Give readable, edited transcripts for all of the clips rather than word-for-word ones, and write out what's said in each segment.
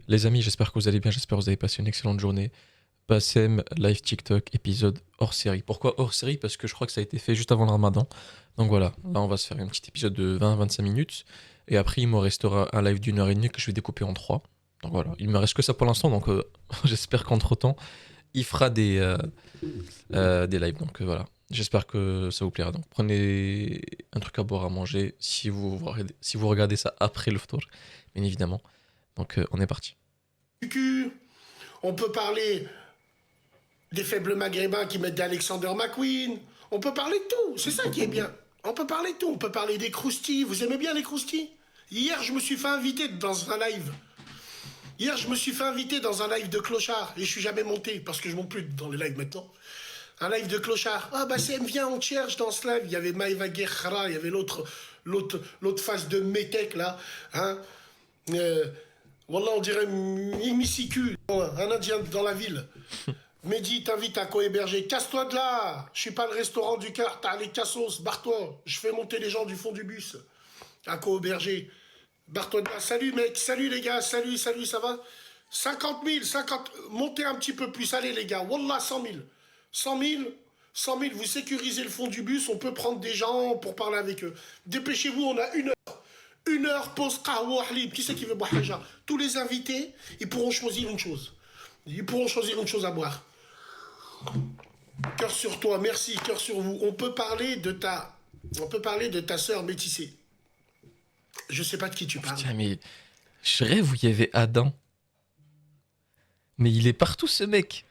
Les amis, j'espère que vous allez bien, j'espère que vous avez passé une excellente journée. Bassem, live TikTok, épisode hors série. Pourquoi hors série? Parce que je crois que ça a été fait juste avant le ramadan. Donc voilà, là on va se faire un petit épisode de 20-25 minutes. Et après, il me restera un live d'une heure et demie que je vais découper en trois. Donc voilà, il me reste que ça pour l'instant. Donc j'espère qu'entre-temps, il fera des lives. Donc voilà, j'espère que ça vous plaira. Donc prenez un truc à boire, à manger, si vous regardez ça après le ftour, bien évidemment. Donc on est parti. On peut parler des faibles maghrébins qui mettent d'Alexander McQueen. On peut parler de tout. C'est ça qui est bien. On peut parler de tout. On peut parler des croustilles. Vous aimez bien les croustilles? Hier, je me suis fait inviter dans un live. Hier, je me suis fait inviter dans un live de clochard. Et je suis jamais monté parce que je monte plus dans les lives maintenant. Un live de clochard. Ah, bah, c'est viens, on te cherche dans ce live. Il y avait Maïva Guerra, il y avait l'autre face de Metek, là. Hein. Wallah, on dirait Mimissiku, un Indien dans la ville. Mehdi t'invite à co-héberger. Casse-toi de là. Je suis pas le restaurant du cœur. T'as les cassos. Barre-toi. Je fais monter les gens du fond du bus. À co-héberger. Barre-toi de là. Salut, mec. Salut, les gars. Salut, ça va? 50 000, 50... Montez un petit peu plus. Allez, les gars. Wallah, 100 000. 100 000. 100 000. Vous sécurisez le fond du bus. On peut prendre des gens pour parler avec eux. Dépêchez-vous. On a une heure. Une heure, pause, qahwa, halib. Qui c'est qui veut boire haja? Tous les invités, ils pourront choisir une chose. Ils pourront choisir une chose à boire. Cœur sur toi, merci, cœur sur vous. On peut parler de ta sœur métissée. Je sais pas de qui tu parles. Putain, mais je rêve où il y avait Adam. Mais il est partout ce mec.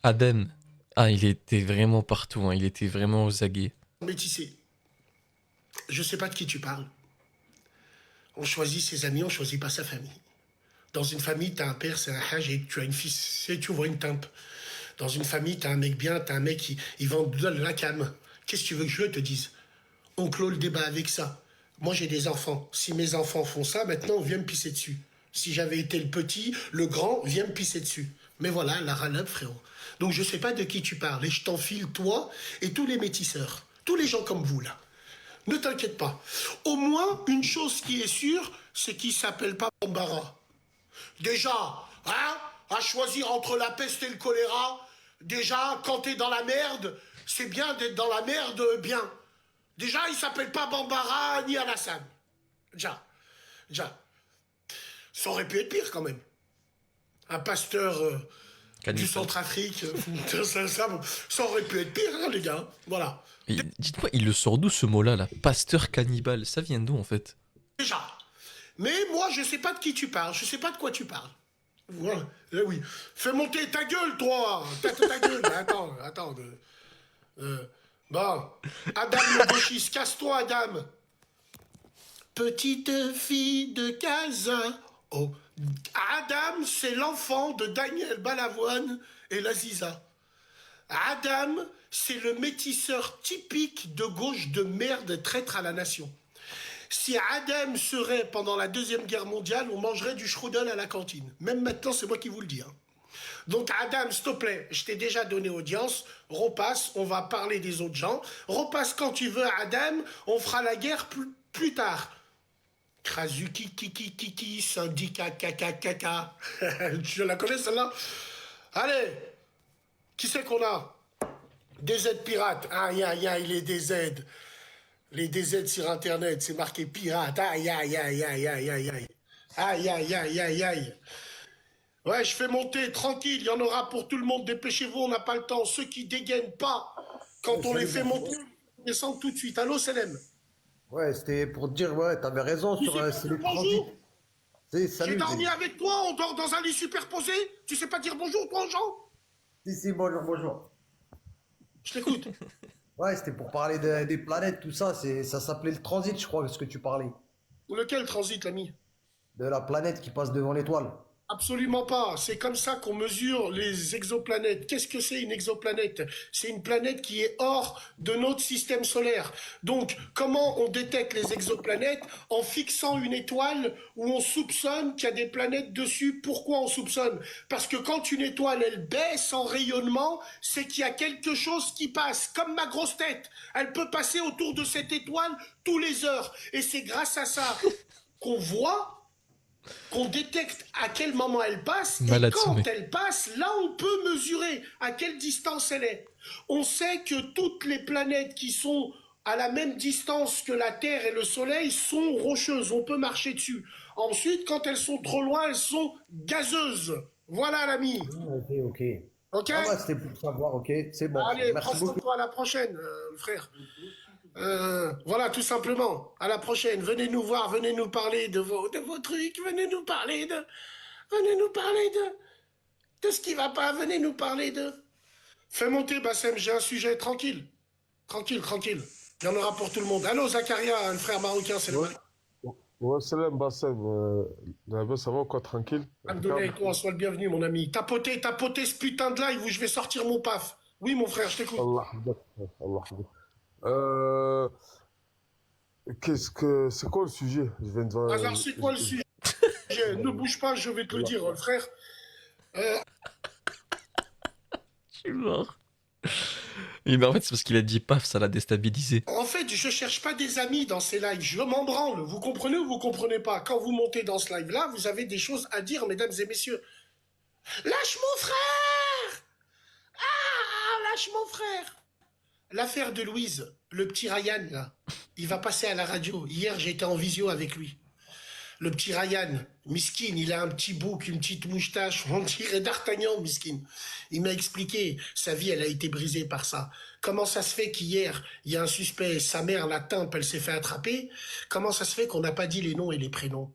Adam. Ah, il était vraiment partout, hein. Il était vraiment aux aguets. Métissée. Je sais pas de qui tu parles. On choisit ses amis, on choisit pas sa famille. Dans une famille, t'as un père, c'est un hajj, et tu as une fille, et tu vois une timpe. Dans une famille, t'as un mec bien, t'as un mec qui vend de la cam. Qu'est-ce que tu veux que je te dise? On clôt le débat avec ça. Moi, j'ai des enfants. Si mes enfants font ça, maintenant, on vient me pisser dessus. Si j'avais été le petit, le grand vient me pisser dessus. Mais voilà, la râle, frérot. Donc, je sais pas de qui tu parles. Et je t'enfile, toi et tous les métisseurs. Tous les gens comme vous, là. Ne t'inquiète pas. Au moins, une chose qui est sûre, c'est qu'il s'appelle pas Bambara. Déjà, hein, à choisir entre la peste et le choléra, déjà, quand t'es dans la merde, c'est bien d'être dans la merde bien. Déjà, il s'appelle pas Bambara ni Alassane. Déjà. Ça aurait pu être pire quand même. Un pasteur du Centrafrique, ça aurait pu être pire, hein, les gars. Voilà. Et dites-moi, il le sort d'où ce mot-là, là? Pasteur cannibale, ça vient d'où en fait? Déjà. Mais moi, je sais pas de qui tu parles, je sais pas de quoi tu parles. Voilà, eh oui. Fais monter ta gueule, toi. Ta gueule. Attends. Bon. Adam le gauchiste, casse-toi, Adam. Petite fille de Casa. Oh. Adam, c'est l'enfant de Daniel Balavoine et l'Aziza. Adam, c'est le métisseur typique de gauche de merde traître à la nation. Si Adam serait pendant la Deuxième Guerre mondiale, on mangerait du strudel à la cantine. Même maintenant, c'est moi qui vous le dis. Hein. Donc Adam, s'il te plaît, je t'ai déjà donné audience. Repasse, on va parler des autres gens. Repasse quand tu veux, Adam. On fera la guerre plus tard. Krasuki, kiki, syndicat, caca. Je la connais, celle-là? Allez, qui c'est qu'on a? DZ pirate. Aïe, les DZ. Les DZ sur Internet, c'est marqué pirate. Aïe. Aïe. Ouais, je fais monter, tranquille, il y en aura pour tout le monde. Dépêchez-vous, on n'a pas le temps. Ceux qui dégainent pas, quand on les fait monter, descendent tout de suite. Allô, Selem? Ouais, c'était pour te dire, ouais, t'avais raison Tu sur sais pas c'est dire le transit. bonjour? J'ai Salut, dormi avec toi, on dort dans un lit superposé. Tu sais pas dire bonjour, toi, aux gens? si, bonjour. Je t'écoute. Ouais, c'était pour parler des planètes, tout ça, ça s'appelait le transit, je crois, ce que tu parlais. Lequel transit, l'ami? De la planète qui passe devant l'étoile. Absolument pas. C'est comme ça qu'on mesure les exoplanètes. Qu'est-ce que c'est une exoplanète? C'est une planète qui est hors de notre système solaire. Donc, comment on détecte les exoplanètes? En fixant une étoile où on soupçonne qu'il y a des planètes dessus. Pourquoi on soupçonne? Parce que quand une étoile, elle baisse en rayonnement, c'est qu'il y a quelque chose qui passe. Comme ma grosse tête. Elle peut passer autour de cette étoile tous les heures. Et c'est grâce à ça qu'on voit qu'on détecte à quel moment elle passe, et Malade, ce quand mec. elle passe, là on peut mesurer à quelle distance elle est. On sait que toutes les planètes qui sont à la même distance que la Terre et le Soleil sont rocheuses, on peut marcher dessus. Ensuite, quand elles sont trop loin, elles sont gazeuses. Voilà l'ami. Ah, ok, ok. Ok. Ah bah c'était pour savoir, ok, c'est bon. Allez, prends Merci soin de beaucoup. toi, à la prochaine, frère. Voilà, tout simplement. À la prochaine. Venez nous voir, venez nous parler de vos trucs, venez nous parler de ce qui va pas, venez nous parler de. Fais monter, Bassem, j'ai un sujet, tranquille. Tranquille, tranquille. Il y en aura pour tout le monde. Allô, Zakaria, un frère marocain, c'est le Ouais, mal. ouais, salam Bassem. Ça va quoi, tranquille? Abdoulaye, et Impeccable. toi, sois le bienvenu, mon ami. T'as poté ce putain de live où je vais sortir mon paf. Oui, mon frère, je t'écoute. Allah Hafdak, Allah Hafdak. Euh, c'est quoi le sujet? Je viens de, Alors, c'est quoi le sujet? Ne bouge pas, je vais te le Allah. dire, frère. Euh, Je suis mort. Mais en fait, c'est parce qu'il a dit paf, ça l'a déstabilisé. En fait, je cherche pas des amis dans ces lives, je m'en branle. Vous comprenez ou vous comprenez pas? Quand vous montez dans ce live-là, vous avez des choses à dire, mesdames et messieurs. Lâche mon frère! Ah, lâche mon frère! L'affaire de Louise, le petit Ryan, là, il va passer à la radio. Hier, j'étais en visio avec lui. Le petit Ryan, miskin, il a un petit bouc, une petite moustache, on dirait d'Artagnan, miskin. Il m'a expliqué, sa vie, elle a été brisée par ça. Comment ça se fait qu'hier, il y a un suspect, sa mère, la timpe, elle s'est fait attraper? Comment ça se fait qu'on n'a pas dit les noms et les prénoms?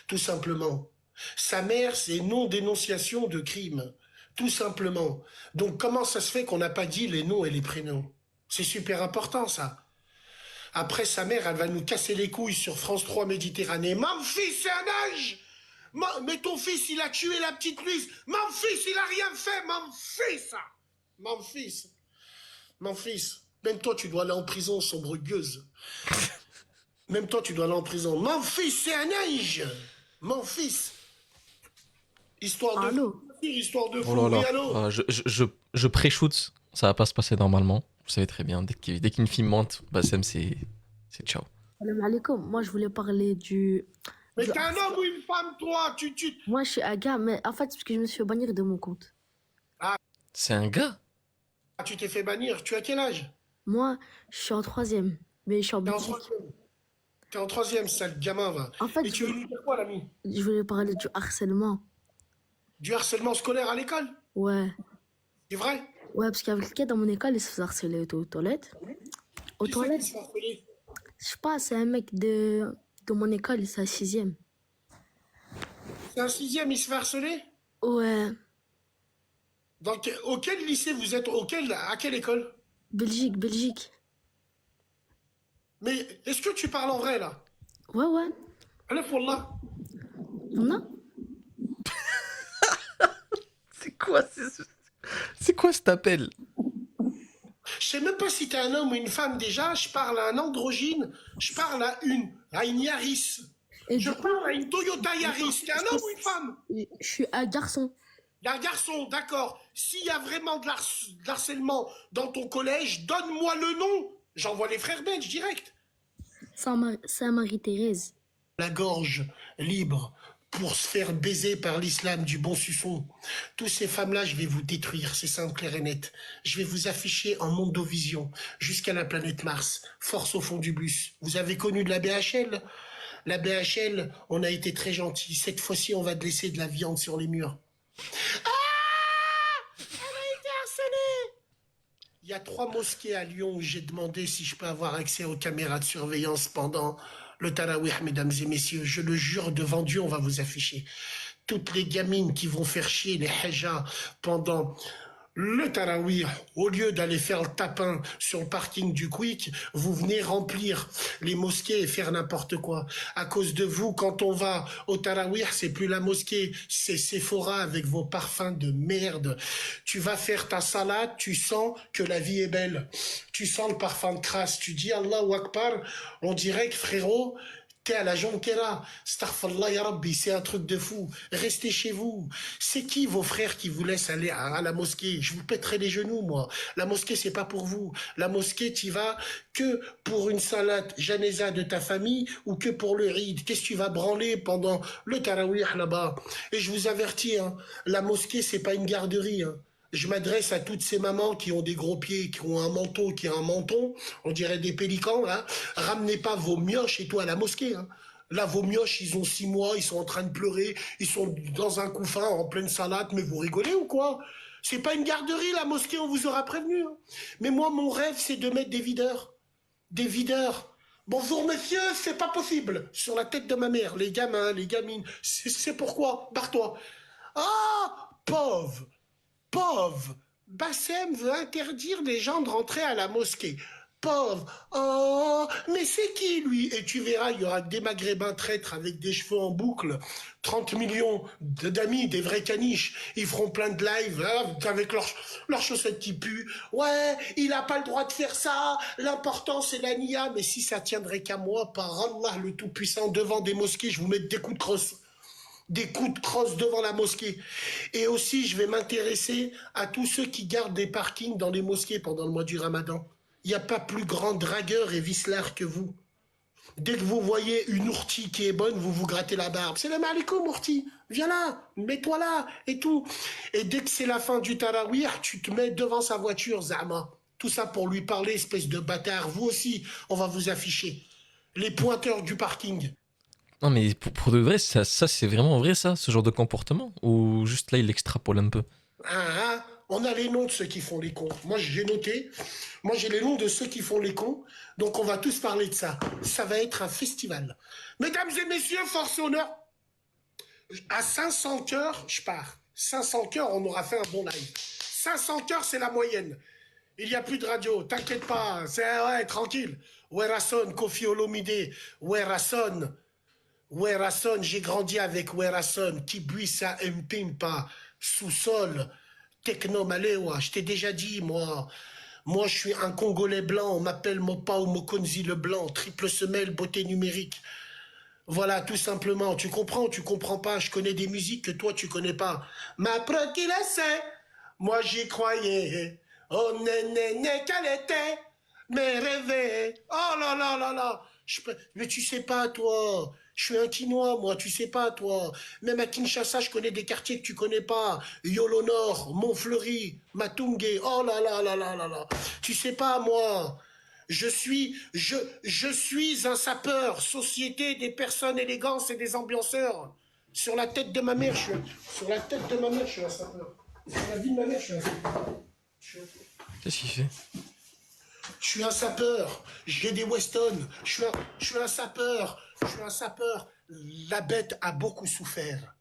Tout simplement. Sa mère, c'est non-dénonciation de crime. Tout simplement. Donc comment ça se fait qu'on n'a pas dit les noms et les prénoms? C'est super important, ça. Après, sa mère, elle va nous casser les couilles sur France 3 Méditerranée. Mon fils, c'est un âge. Mais ton fils, il a tué la petite Louise. Mon fils, il a rien fait. Mon fils. Mon fils. Mon fils. Même toi, tu dois aller en prison, sombre gueuse. Même toi, tu dois aller en prison. Mon fils, c'est un ange. Mon fils. Histoire de Allô? fou. Histoire de Oh fou. là Oui, là. allô? Je pré-shoot. Ça va pas se passer normalement. Vous savez très bien. Dès qu'une fille mente, Bassem, c'est ciao. Salam alaikum. Moi, je voulais parler Mais du t'es un homme ou une femme, toi? Moi, je suis Aga, mais en fait, c'est parce que je me suis fait bannir de mon compte. C'est un gars? Tu t'es fait bannir. Tu as quel âge? Moi, je suis en troisième, mais je suis en T'es en Belgique. troisième. T'es en troisième, sale gamin, va. En fait, Et tu veux nous dire quoi, l'ami? je voulais parler du harcèlement. Du harcèlement scolaire à l'école? Ouais. C'est vrai? Ouais, parce qu'avec quelqu'un dans mon école, il se faisait harceler aux toilettes. Aux Qui c'est qui toilettes, se fait harceler? je sais pas, c'est un mec de mon école, c'est un sixième. C'est un sixième, il se fait harceler? Ouais. Auquel lycée vous êtes? À quelle école? Belgique, Belgique. Mais est-ce que tu parles en vrai, là? Ouais, ouais. Allez, Wallah. Non? C'est quoi cet appel? Je sais même pas si t'es un homme ou une femme déjà. Je parle à un androgyne. Je parle à une Yaris. Et Je du coup, parle à une Toyota Yaris. T'es un homme ou une femme? je suis un garçon. Un garçon, d'accord. S'il y a vraiment de harcèlement dans ton collège, donne-moi le nom. J'envoie les frères belges direct. Saint-Marie-Thérèse. La gorge libre pour se faire baiser par l'islam du bon suçon. Tous ces femmes-là, je vais vous détruire, c'est simple, clair et net. Je vais vous afficher en mondovision jusqu'à la planète Mars. Force au fond du bus. Vous avez connu de la BHL? La BHL, on a été très gentils. Cette fois-ci, on va te laisser de la viande sur les murs. Il y a 3 mosquées à Lyon où j'ai demandé si je peux avoir accès aux caméras de surveillance pendant le Tarawih, mesdames et messieurs. Je le jure, devant Dieu, on va vous afficher. Toutes les gamines qui vont faire chier les hajjas pendant le Tarawih, au lieu d'aller faire le tapin sur le parking du Quick, vous venez remplir les mosquées et faire n'importe quoi. À cause de vous, quand on va au Tarawih, c'est plus la mosquée, c'est Sephora avec vos parfums de merde. Tu vas faire ta salade, tu sens que la vie est belle. Tu sens le parfum de crasse, tu dis Allahu Akbar, on dirait que frérot, T'es à la Jonquera, Astaghfirullah ya Rabbi, c'est un truc de fou. Restez chez vous. C'est qui vos frères qui vous laissent aller à la mosquée? Je vous pèterai les genoux, moi. La mosquée, c'est pas pour vous. La mosquée, t'y vas que pour une salade janaza de ta famille ou que pour le Eid. Qu'est-ce que tu vas branler pendant le tarawih là-bas? Et je vous avertis, hein, la mosquée, c'est pas une garderie, hein. Je m'adresse à toutes ces mamans qui ont des gros pieds, qui ont un manteau, qui a un menton, on dirait des pélicans, là. Ramenez pas vos mioches et tout à la mosquée, hein. Là, vos mioches, ils ont 6 mois, ils sont en train de pleurer, ils sont dans un couffin en pleine salade, mais vous rigolez ou quoi? C'est pas une garderie, la mosquée, on vous aura prévenu, hein. Mais moi, mon rêve, c'est de mettre des videurs. Des videurs. Bonjour monsieur, c'est pas possible. Sur la tête de ma mère, les gamins, les gamines. C'est pourquoi? Barre-toi. Ah, pauvre. Pauvre, Bassem veut interdire les gens de rentrer à la mosquée. Pauvre, oh, mais c'est qui lui? Et tu verras, il y aura des maghrébins traîtres avec des cheveux en boucle, 30 millions d'amis, des vrais caniches. Ils feront plein de lives hein, avec leurs chaussettes qui puent. Ouais, il n'a pas le droit de faire ça, l'important c'est la nia. Mais si ça tiendrait qu'à moi, par Allah le Tout-Puissant, devant des mosquées, je vous mets des coups de crosse. Des coups de crosse devant la mosquée. Et aussi, je vais m'intéresser à tous ceux qui gardent des parkings dans les mosquées pendant le mois du Ramadan. Il n'y a pas plus grand dragueur et vicelard que vous. Dès que vous voyez une ourtie qui est bonne, vous vous grattez la barbe. Salam alaikum, ourtie. Viens là, mets-toi là, et tout. Et dès que c'est la fin du tarawih, tu te mets devant sa voiture, Zama. Tout ça pour lui parler, espèce de bâtard. Vous aussi, on va vous afficher. Les pointeurs du parking. Non, mais pour de vrai, ça c'est vraiment vrai, ça, ce genre de comportement? Ou juste là, il extrapole un peu? Ah, on a les noms de ceux qui font les cons. Moi, j'ai noté. Moi, j'ai les noms de ceux qui font les cons. Donc, on va tous parler de ça. Ça va être un festival. Mesdames et messieurs, force et honneur. À 500 cœurs, je pars. 500 cœurs, on aura fait un bon live. 500 cœurs, c'est la moyenne. Il n'y a plus de radio, t'inquiète pas. C'est ouais, tranquille. Werason, Kofi Olomide. Werason. Werason, j'ai grandi avec Werason, Kibwisa Mpimpa, sous-sol, Techno Malewa. Je t'ai déjà dit, moi. Moi, je suis un Congolais blanc. On m'appelle Mopao Mokonzi le blanc. Triple semelle, beauté numérique. Voilà, tout simplement. Tu comprends ou tu comprends pas? Je connais des musiques que toi, tu connais pas. Ma preuve qu'il sait. Moi, j'y croyais. Oh, néné, qu'elle était. Mes rêves. Oh là là là là. Mais tu sais pas, toi. Je suis un Quinois, moi, tu sais pas, toi. Même à Kinshasa, je connais des quartiers que tu connais pas. Yolo Nord, Montfleury, Matungé. Oh là là là là là là. Tu sais pas, moi. Je suis un sapeur, société des personnes élégantes et des ambianceurs. Sur la tête de ma mère, sur la tête de ma mère, je suis un sapeur. Sur la vie de ma mère, je suis un sapeur. Qu'est-ce qu'il fait? Je suis un sapeur, j'ai des Weston, je suis un sapeur, je suis un sapeur. La bête a beaucoup souffert.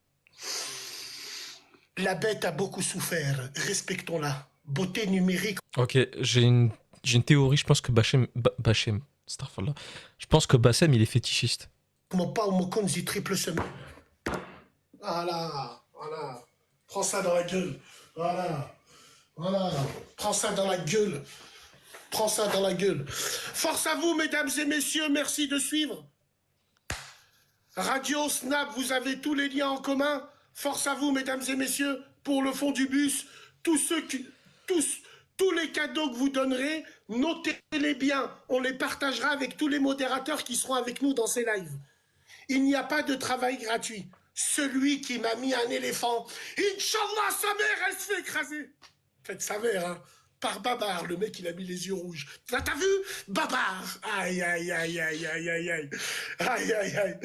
La bête a beaucoup souffert, respectons-la. Beauté numérique. Ok, j'ai une théorie, je pense que Bachem, Starfall là. Je pense que Bassem, il est fétichiste. Mon pas ou mon conzi triple semaine. Voilà, voilà. Prends ça dans la gueule. Voilà, voilà. Prends ça dans la gueule. Prends ça dans la gueule. Force à vous, mesdames et messieurs, merci de suivre. Radio, Snap, vous avez tous les liens en commun. Force à vous, mesdames et messieurs, pour le fond du bus. Tous les cadeaux que vous donnerez, notez-les bien. On les partagera avec tous les modérateurs qui seront avec nous dans ces lives. Il n'y a pas de travail gratuit. Celui qui m'a mis un éléphant, Inch'Allah, sa mère, elle se fait écraser. Faites sa mère, hein. Par Babar, le mec, il a mis les yeux rouges. T'as vu? Babar. Aïe, aïe, aïe, aïe, aïe, aïe, aïe. Aïe, aïe, aïe.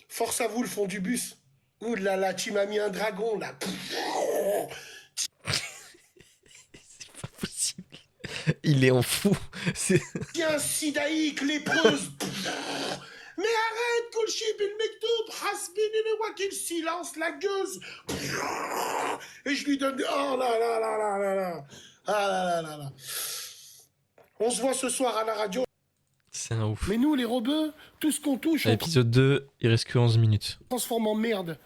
Force à vous, le fond du bus. Ouh là là, tu m'as mis un dragon, là. C'est pas possible. Il est en fou. Tiens, sidaïque, lépreuse. Mais arrête, Kolchi bin Mektoub, Hasbin et Wakil, silence, la gueuse. Et je lui donne. Oh là là là là là là. Ah là là là là. On se voit ce soir à la radio. C'est un ouf. Mais nous, les rebeux, tout ce qu'on touche, À l'épisode 2, il reste que 11 minutes. on transforme en merde.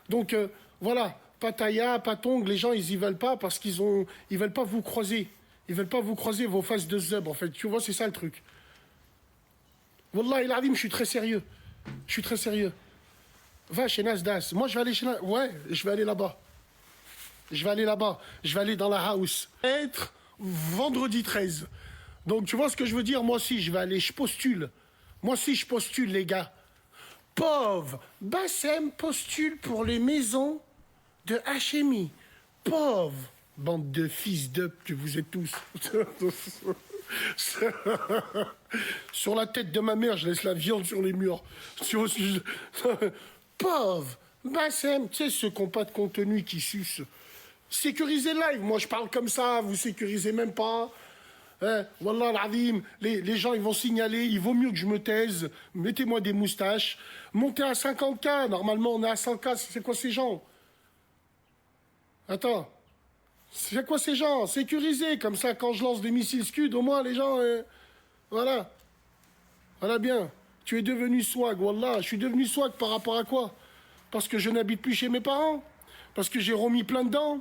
Donc voilà, Pattaya, Patong, les gens, ils y veulent pas parce ils veulent pas vous croiser. Ils veulent pas vous croiser vos faces de zub, en fait. Tu vois, c'est ça le truc. Wallah, il a dit, je suis très sérieux. Je suis très sérieux. Va chez Nasdaq. Moi, je vais aller chez... Ouais, je vais aller là-bas. Je vais aller là-bas. Je vais aller dans la house. Être vendredi 13. Donc, tu vois ce que je veux dire? Moi aussi, je vais aller. Je postule. Moi aussi, je postule, les gars. Pauvre. Bassem postule pour les maisons de HMI. Pauvre. Bande de fils de... que vous êtes tous. Sur la tête de ma mère, je laisse la viande sur les murs. Pauvre. Bassem, tu sais, ceux qui n'ont pas de contenu qui sucent. Sécurisez live. Moi, je parle comme ça, vous sécurisez même pas. Hein, Wallah al-Azim, les gens, ils vont signaler, il vaut mieux que je me taise. Mettez-moi des moustaches. Montez à 50K. Normalement, on est à 100K. C'est quoi ces gens? Attends. C'est quoi ces gens? Sécurisés. Comme ça, quand je lance des missiles Scud, au moins, les gens... voilà. Voilà bien. Tu es devenu swag, Wallah. Je suis devenu swag par rapport à quoi? Parce que je n'habite plus chez mes parents. Parce que j'ai remis plein dedans.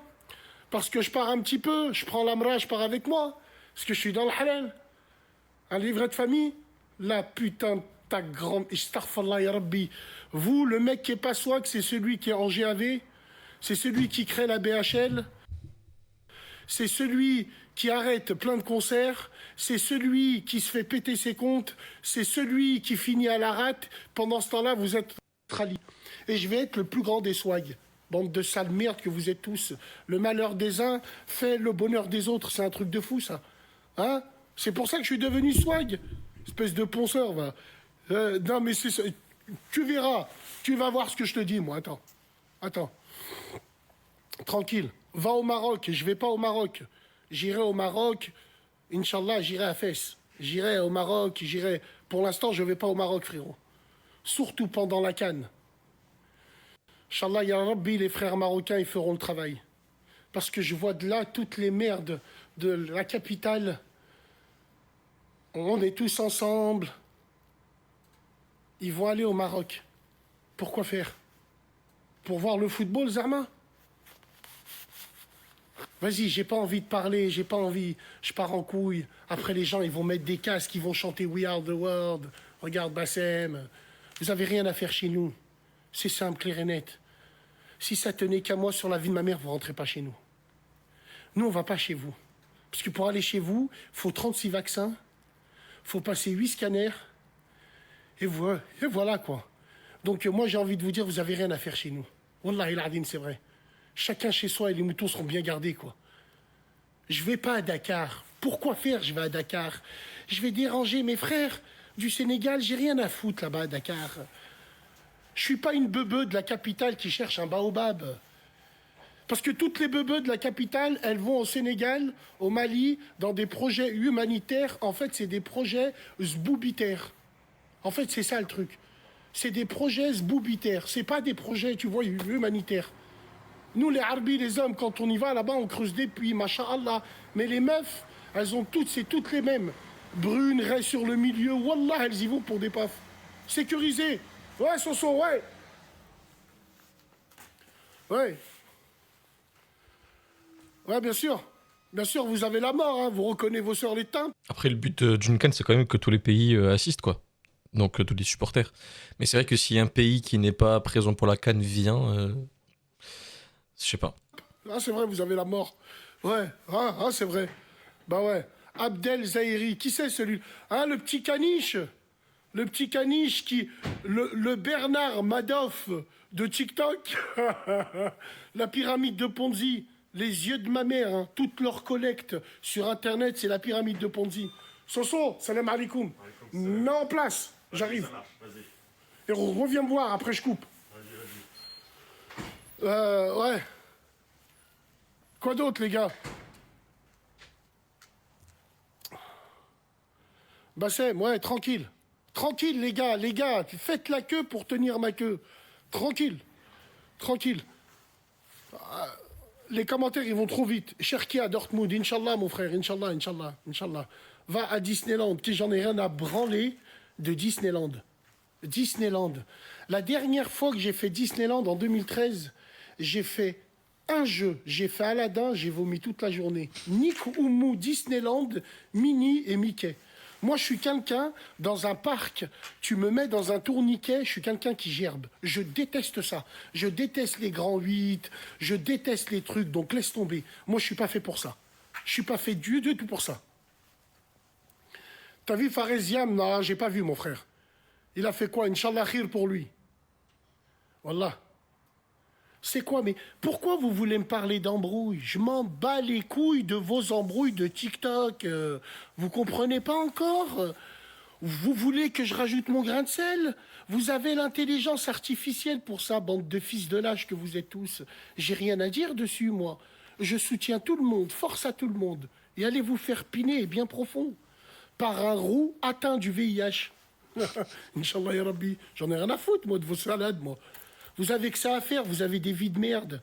Parce que je pars un petit peu. Je prends l'amra, je pars avec moi. Parce que je suis dans le halal. Un livret de famille. La putain de ta grande... Astaghfirullah ya Rabbi. Vous, le mec qui est pas swag, c'est celui qui est en GAV. C'est celui qui crée la BHL. C'est celui qui arrête plein de concerts. C'est celui qui se fait péter ses comptes. C'est celui qui finit à la rate. Pendant ce temps-là, vous êtes rallye. Et je vais être le plus grand des swags. Bande de sales merdes que vous êtes tous. Le malheur des uns fait le bonheur des autres. C'est un truc de fou, ça. Hein? C'est pour ça que je suis devenu swag. Espèce de ponceur, va. Non, mais c'est ça. Tu verras. Tu vas voir ce que je te dis, moi. Attends. Attends. Tranquille. Va au Maroc. Je vais pas au Maroc. J'irai au Maroc. Inch'Allah, j'irai à Fès. J'irai au Maroc. J'irai... Pour l'instant, je vais pas au Maroc, frérot. Surtout pendant la CAN. Inch'Allah, ya Rabbi, les frères marocains, ils feront le travail. Parce que je vois de là toutes les merdes de la capitale. On est tous ensemble. Ils vont aller au Maroc. Pourquoi faire? Pour voir le football, Zarma? Vas-y, j'ai pas envie de parler, j'ai pas envie. Je pars en couille. Après, les gens, ils vont mettre des casques, ils vont chanter We Are the World. Regarde Bassem. Vous avez rien à faire chez nous. C'est simple, clair et net. Si ça tenait qu'à moi sur la vie de ma mère, vous rentrez pas chez nous. Nous, on va pas chez vous. Parce que pour aller chez vous, il faut 36 vaccins, il faut passer 8 scanners, et voilà quoi. Donc moi, j'ai envie de vous dire, vous avez rien à faire chez nous. Wallah il-Adim, c'est vrai. Chacun chez soi et les moutons seront bien gardés, quoi. Je vais pas à Dakar. Pourquoi faire, je vais à Dakar? Je vais déranger mes frères du Sénégal, j'ai rien à foutre là-bas à Dakar. Je suis pas une beubeu de la capitale qui cherche un baobab. Parce que toutes les beubeux de la capitale, elles vont au Sénégal, au Mali, dans des projets humanitaires. En fait, c'est des projets zboubitaires. En fait, c'est ça le truc. C'est des projets zboubitaires. C'est pas des projets, tu vois, humanitaires. Nous, les Arbis, les hommes, quand on y va là-bas, on creuse des puits, masha'Allah. Mais les meufs, elles ont toutes, c'est toutes les mêmes. Brunes, raies sur le milieu. Wallah, elles y vont pour des pafs. Sécurisées. Ouais, Soso, ouais. Ouais. Ouais, bien sûr. Bien sûr, vous avez la mort, hein. Vous reconnaissez vos sœurs les teintes. Après, le but d'une CAN, c'est quand même que tous les pays assistent, quoi. Donc, tous les supporters. Mais c'est vrai que si un pays qui n'est pas présent pour la CAN vient, je sais pas. Ah, c'est vrai, vous avez la mort. Ouais, ah, c'est vrai. Bah ouais. Abdel Zahiri, qui c'est celui? Ah, le petit caniche. Le petit caniche qui... Le Bernard Madoff de TikTok. La pyramide de Ponzi. Les yeux de ma mère, hein. Toute leur collecte sur Internet, c'est la pyramide de Ponzi. Soso, salam alaikum. Mets en place, j'arrive. Et reviens me voir, après je coupe. Ouais. Quoi d'autre, les gars? Bassem, ouais, tranquille. Tranquille, les gars, faites la queue pour tenir ma queue. Tranquille. Tranquille. Les commentaires, ils vont trop vite. Cherki à Dortmund, Inch'Allah, mon frère, Inch'Allah. Va à Disneyland, que j'en ai rien à branler de Disneyland. Disneyland. La dernière fois que j'ai fait Disneyland, en 2013, j'ai fait un jeu. J'ai fait Aladdin, j'ai vomi toute la journée. Nick Oumou, Disneyland, Minnie et Mickey. Moi, je suis quelqu'un, dans un parc, tu me mets dans un tourniquet, je suis quelqu'un qui gerbe. Je déteste ça. Je déteste les grands 8, je déteste les trucs, donc laisse tomber. Moi, je suis pas fait pour ça. Je suis pas fait du tout pour ça. T'as vu Faresiam? Non, j'ai pas vu, mon frère. Il a fait quoi? Inch'Allah khir pour lui. Wallah. C'est quoi, mais pourquoi vous voulez me parler d'embrouilles? Je m'en bats les couilles de vos embrouilles de TikTok. Vous comprenez pas encore? Vous voulez que je rajoute mon grain de sel? Vous avez l'intelligence artificielle pour ça, bande de fils de lâche que vous êtes tous. J'ai rien à dire dessus, moi. Je soutiens tout le monde, force à tout le monde. Et allez vous faire piner bien profond par un roux atteint du VIH. Inch'Allah ya Rabbi, j'en ai rien à foutre, moi, de vos salades, moi. Vous avez que ça à faire, vous avez des vies de merde.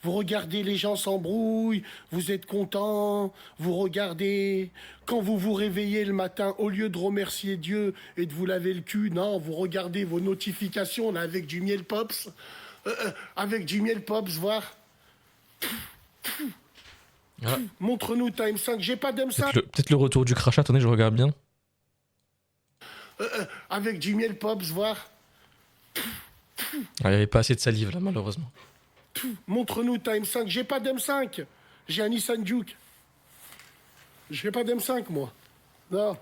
Vous regardez les gens s'embrouillent, vous êtes contents, vous regardez. Quand vous vous réveillez le matin, au lieu de remercier Dieu et de vous laver le cul, non, vous regardez vos notifications là avec du miel pops. Avec du miel pops, voir. Ah. Montre-nous ta M5, j'ai pas d'M5. Peut-être le retour du crachat, attendez, je regarde bien. Avec du miel pops, voir. Ah, il n'y avait pas assez de salive là, malheureusement. Montre-nous ta M5. J'ai pas d'M5. J'ai un Nissan Juke. J'ai pas d'M5, moi. Non.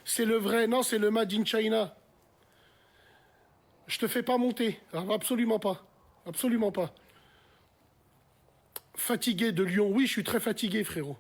C'est le vrai. Non, c'est le Made in China. Je te fais pas monter. Alors, absolument pas. Absolument pas. Fatigué de Lyon. Oui, je suis très fatigué, frérot.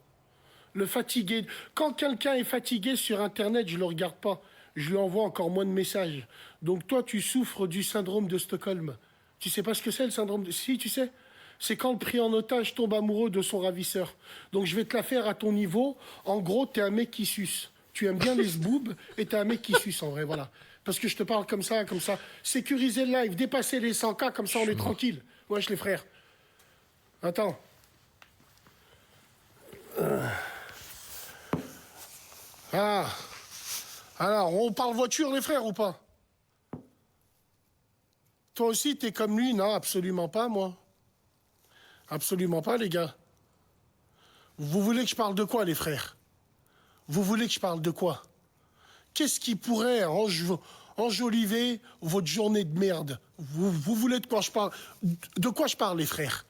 Le fatigué. Quand quelqu'un est fatigué sur Internet, je le regarde pas. Je lui envoie encore moins de messages. Donc toi, tu souffres du syndrome de Stockholm. Tu sais pas ce que c'est le syndrome de... Si, tu sais. C'est quand le pris en otage tombe amoureux de son ravisseur. Donc je vais te la faire à ton niveau. En gros, t'es un mec qui suce. Tu aimes bien les sboobs et t'es un mec qui suce, en vrai, voilà. Parce que je te parle comme ça, comme ça. Sécuriser le live, dépasser les 100K, comme ça on est tranquille. Wesh les frères. Attends. Ah. Alors, on parle voiture, les frères, ou pas? Toi aussi, t'es comme lui? Non, absolument pas, moi. Absolument pas, les gars. Vous voulez que je parle de quoi, les frères? Vous voulez que je parle de quoi? Qu'est-ce qui pourrait enjoliver votre journée de merde? Vous voulez de quoi je parle? De quoi je parle, les frères?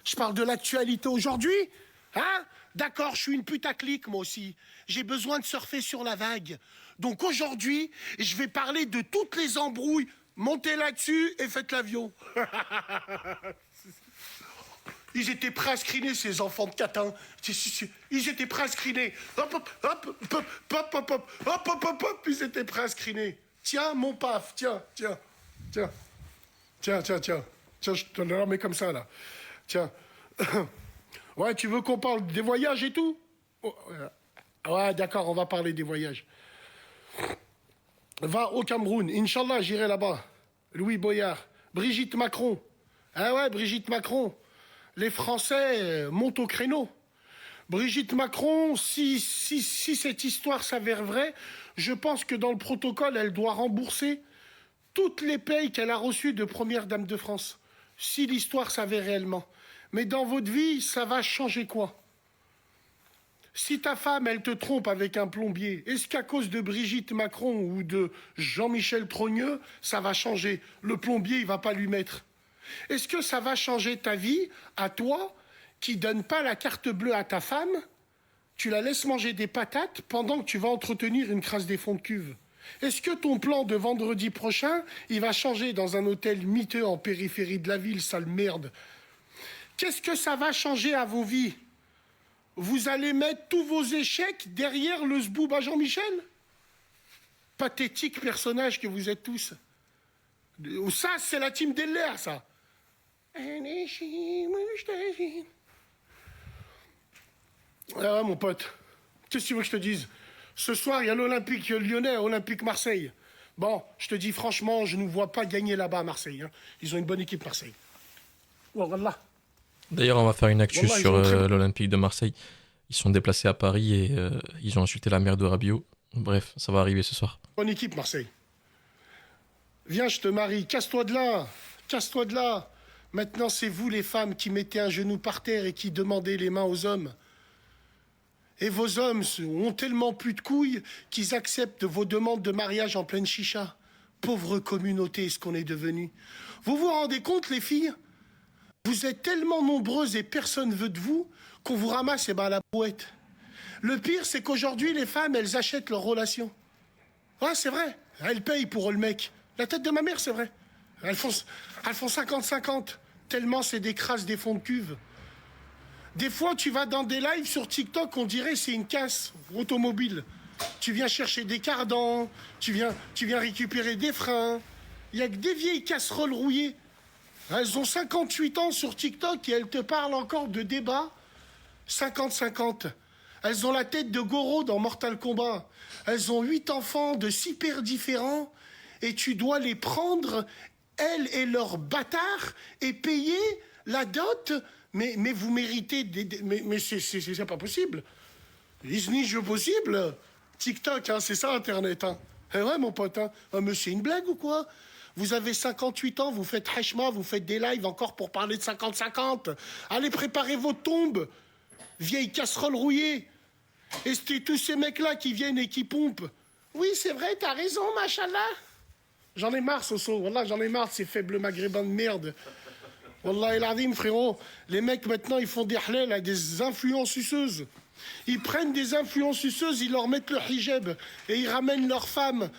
Je parle de l'actualité aujourd'hui? Hein? D'accord, je suis une putaclic, moi aussi. J'ai besoin de surfer sur la vague. Donc aujourd'hui, je vais parler de toutes les embrouilles. Montez là-dessus et faites l'avion. Ils étaient prêts à screener, ces enfants de catin. Ils étaient prêts à screener. Hop, hop, hop, hop, hop, hop, hop, hop, hop, hop, hop. Ils étaient prêts à screener. Tiens, mon paf, tiens, tiens, tiens. Tiens, tiens, tiens. Tiens, je te le remets comme ça, là. Tiens. Ouais, tu veux qu'on parle des voyages et tout? Ouais, d'accord, on va parler des voyages. Va au Cameroun. Inch'Allah, j'irai là-bas. Louis Boyard. Brigitte Macron. Ah ouais, Brigitte Macron. Les Français montent au créneau. Brigitte Macron, si cette histoire s'avère vraie, je pense que dans le protocole, elle doit rembourser toutes les payes qu'elle a reçues de première dame de France. Si l'histoire s'avère réellement. Mais dans votre vie, ça va changer quoi? Si ta femme, elle te trompe avec un plombier, est-ce qu'à cause de Brigitte Macron ou de Jean-Michel Trogneux, ça va changer? Le plombier, il va pas lui mettre. Est-ce que ça va changer ta vie, à toi, qui donne pas la carte bleue à ta femme? Tu la laisses manger des patates pendant que tu vas entretenir une crasse des fonds de cuve. Est-ce que ton plan de vendredi prochain, il va changer dans un hôtel miteux en périphérie de la ville, sale merde? Qu'est-ce que ça va changer à vos vies? Vous allez mettre tous vos échecs derrière le zboob à Jean-Michel? Pathétique personnage que vous êtes tous. Ça, c'est la team Deller, ça. Ah, mon pote, qu'est-ce que tu veux que je te dise? Ce soir, il y a l'Olympique lyonnais, Olympique Marseille. Bon, je te dis franchement, je ne vois pas gagner là-bas à Marseille. Hein. Ils ont une bonne équipe, Marseille. Wallah. D'ailleurs, on va faire une actu Wallah, sur ils ont très- l'Olympique de Marseille. Ils sont déplacés à Paris et ils ont insulté la mère de Rabiot. Bref, ça va arriver ce soir. Bonne équipe, Marseille. Viens, je te marie. Casse-toi de là. Casse-toi de là. Maintenant, c'est vous, les femmes, qui mettez un genou par terre et qui demandez les mains aux hommes. Et vos hommes ont tellement plus de couilles qu'ils acceptent vos demandes de mariage en pleine chicha. Pauvre communauté, ce qu'on est devenu. Vous vous rendez compte, les filles? Vous êtes tellement nombreuses et personne veut de vous qu'on vous ramasse à la brouette. Le pire, c'est qu'aujourd'hui, les femmes, elles achètent leurs relations. Ouais, c'est vrai. Elles payent pour le mec. La tête de ma mère, c'est vrai. Elles font 50-50. Tellement c'est des crasses, des fonds de cuve. Des fois, tu vas dans des lives sur TikTok, on dirait c'est une casse automobile. Tu viens chercher des cardans, tu viens récupérer des freins. Il n'y a que des vieilles casseroles rouillées. Elles ont 58 ans sur TikTok et elles te parlent encore de débat 50-50. Elles ont la tête de Goro dans Mortal Kombat. Elles ont 8 enfants de 6 pères différents et tu dois les prendre, elles et leurs bâtards, et payer la dot. Mais vous méritez mais c'est pas possible. Isni, jeu possible. TikTok, hein, c'est ça Internet. Hein. Eh ouais, mon pote. Hein. Ah, mais c'est une blague ou quoi? Vous avez 58 ans, vous faites hachma, vous faites des lives encore pour parler de 50-50. Allez préparer vos tombes, vieille casserole rouillée. Et c'est tous ces mecs-là qui viennent et qui pompent. Oui, c'est vrai, t'as raison, machallah. J'en ai marre, Soso. Wallah, j'en ai marre de ces faibles maghrébins de merde. Wallah el Adim, frérot. Les mecs, maintenant, ils font des halal à des influenceuses. Ils prennent des influenceuses, ils leur mettent le hijab et ils ramènent leurs femmes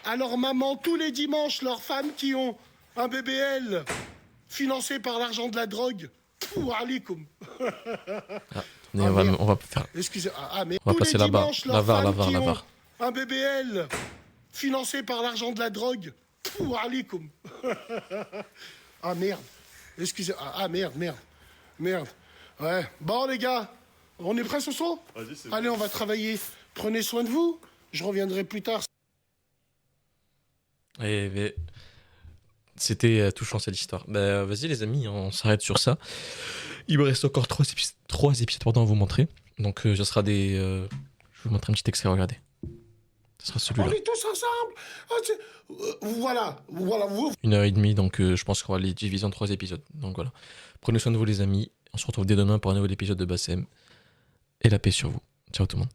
à leur maman tous les dimanches, leurs femmes qui ont un BBL financé par l'argent de la drogue. Pouh, alikoum. On va faire. Excusez, mais On va tous passer les là-bas. dimanches, La leurs VAR, la femmes VAR, qui la ont VAR. un BBL financé par l'argent de la drogue. Pouh, alikoum. Ah merde. Excusez. Merde. Ouais. Bon les gars, on est prêts ce soir? Allez, on va travailler. Prenez soin de vous. Je reviendrai plus tard. Mais c'était touchant cette histoire. Bah, vas-y les amis, on s'arrête sur ça. Il me reste encore 3 épisodes à vous montrer. Donc ça sera des... je vais vous montrer un petit extrait, regardez. Ce sera celui-là. On est tous ensemble. Voilà. 1h30, donc je pense qu'on va les diviser en 3 épisodes. Donc voilà. Prenez soin de vous les amis. On se retrouve dès demain pour un nouvel épisode de Bassem. Et la paix sur vous. Ciao tout le monde.